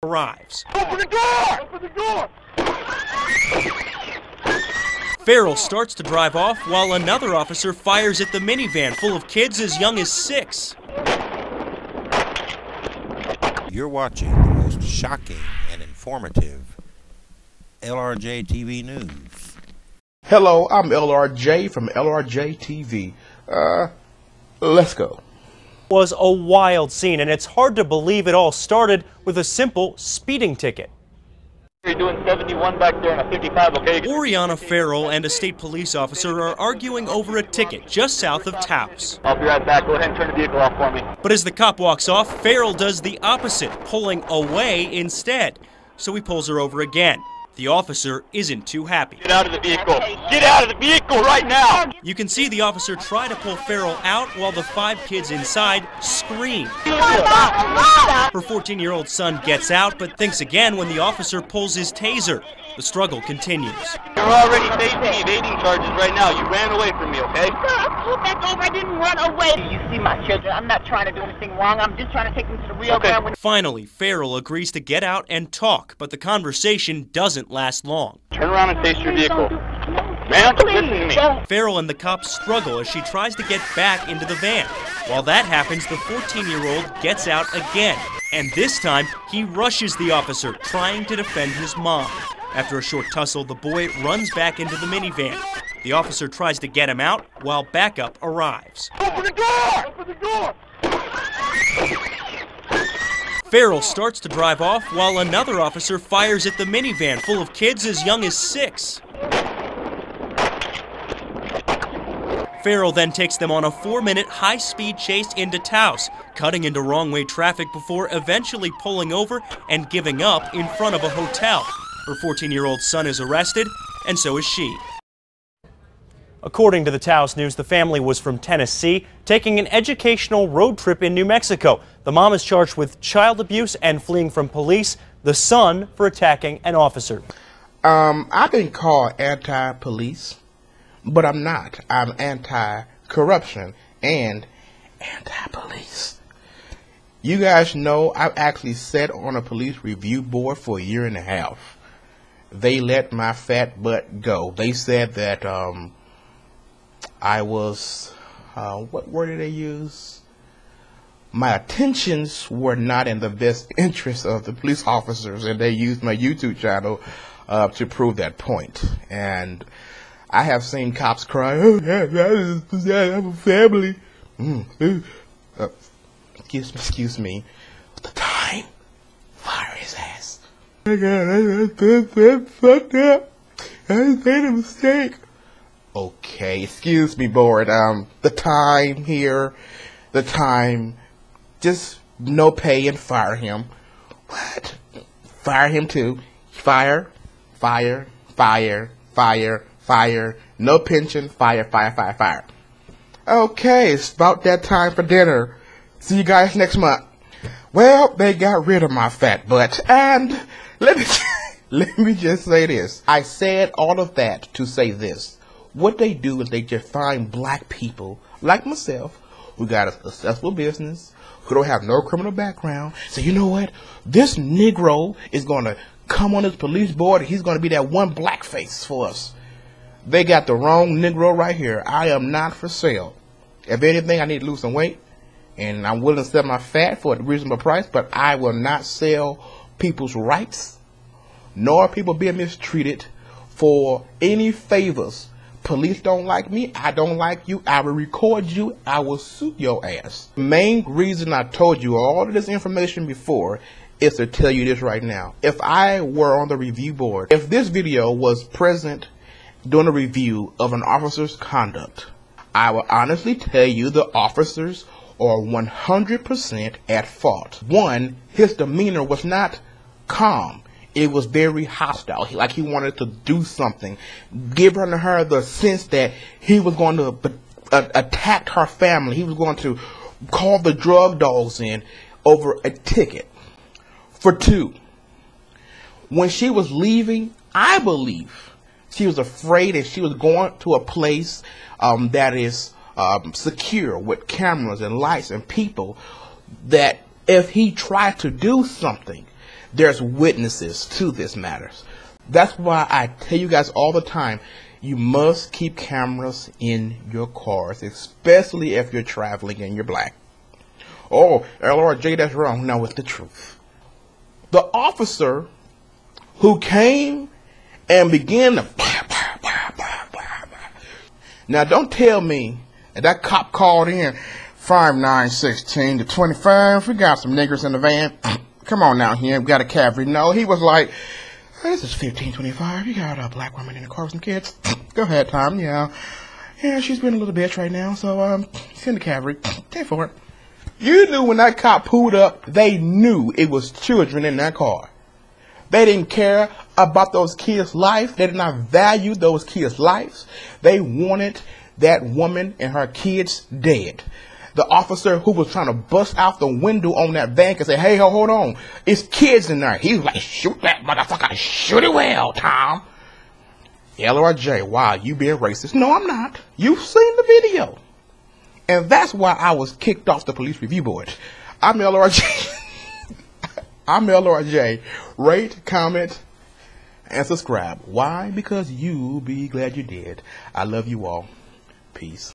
arrives. Open the door! Open the door! Farrell starts to drive off while another officer fires at the minivan full of kids as young as 6. You're watching the most shocking and informative LRJ TV News. Hello, I'm LRJ from LRJ TV. Let's go. Was a wild scene, and it's hard to believe it all started with a simple speeding ticket. You're doing 71 back there in a 55, okay? Oriana Farrell and a state police officer are arguing over a ticket just south of Taos. I'll be right back. Go ahead and turn the vehicle off for me. But as the cop walks off, Farrell does the opposite, pulling away instead. So he pulls her over again. The officer isn't too happy. Get out of the vehicle. Get out of the vehicle right now. You can see the officer try to pull Farrell out while the 5 kids inside scream. Her 14-year-old son gets out but thinks again when the officer pulls his taser. The struggle continues. You're already facing evading charges right now. You ran away from me, okay? Sir, I pulled back over. I didn't run away. You see my children. I'm not trying to do anything wrong. I'm just trying to take them to the real ground. Finally, Farrell agrees to get out and talk, but the conversation doesn't last long. Turn around and face your vehicle. Ma'am, listen to me. Farrell and the cops struggle as she tries to get back into the van. While that happens, the 14-year-old gets out again. And this time, he rushes the officer, trying to defend his mom. After a short tussle, the boy runs back into the minivan. The officer tries to get him out while backup arrives. Open the door! Open the door! Farrell starts to drive off while another officer fires at the minivan full of kids as young as 6. Farrell then takes them on a 4-minute high-speed chase into Taos, cutting into wrong-way traffic before eventually pulling over and giving up in front of a hotel. Her 14-year-old son is arrested, and so is she. According to the Taos News, the family was from Tennessee, taking an educational road trip in New Mexico. The mom is charged with child abuse and fleeing from police, the son for attacking an officer. I've been called anti-police, but I'm not. I'm anti-corruption and anti-police. You guys know I've actually sat on a police review board for a year and a half. They let my fat butt go. They said that I was, what word did they use? My attentions were not in the best interest of the police officers, and they used my YouTube channel to prove that point. And I have seen cops cry, oh, I have a family. Excuse me. The time, fire his ass. Oh my God, I fucked up. I made a mistake. Okay, excuse me, board. The time here, the time, just no pay and fire him. What? Fire him too. Fire, fire, fire, fire, fire. No pension, fire, fire, fire, fire. Okay, it's about that time for dinner. See you guys next month. Well, they got rid of my fat butt, and let me just say this. I said all of that to say this. What they do is they just find black people, like myself, who got a successful business, who don't have no criminal background. So you know what? This Negro is going to come on this police board, and he's going to be that one black face for us. They got the wrong Negro right here. I am not for sale. If anything, I need to lose some weight, and I'm willing to sell my fat for a reasonable price, but I will not sell people's rights, nor people being mistreated for any favors. Police don't like me, I don't like you, I will record you, I will sue your ass. The main reason I told you all of this information before is to tell you this right now. If I were on the review board, if this video was present during a review of an officer's conduct, I will honestly tell you the officers are 100% at fault. One, his demeanor was not calm. It was very hostile, like he wanted to do something, give her the sense that he was going to attack her family. He was going to call the drug dogs in over a ticket. For two, when she was leaving, I believe she was afraid that she was going to a place that is secure with cameras and lights and people, that if he tried to do something, There's witnesses to this matters. That's why I tell you guys all the time, you must keep cameras in your cars, especially if you're traveling and you're black. Oh, LRJ, that's wrong. No, it's the truth. The officer who came and began to... Now, don't tell me that cop called in 5916 to 25. We got some niggers in the van. Come on now here. We got a cavalry. No, he was like, this is 1525. You got a black woman in the car with some kids. Go ahead, Tom. Yeah, she's been a little bitch right now. So, send the cavalry. Pay for it. You knew when that cop pulled up, they knew it was children in that car. They didn't care about those kids' life. They did not value those kids' lives. They wanted that woman and her kids dead. The officer who was trying to bust out the window on that van and say, hey, hold on, it's kids in there. He was like, shoot that motherfucker, shoot it well, Tom. LRJ, wow, you being racist. No, I'm not. You've seen the video. And that's why I was kicked off the police review board. I'm LRJ. I'm LRJ. Rate, comment, and subscribe. Why? Because you'll be glad you did. I love you all. Peace.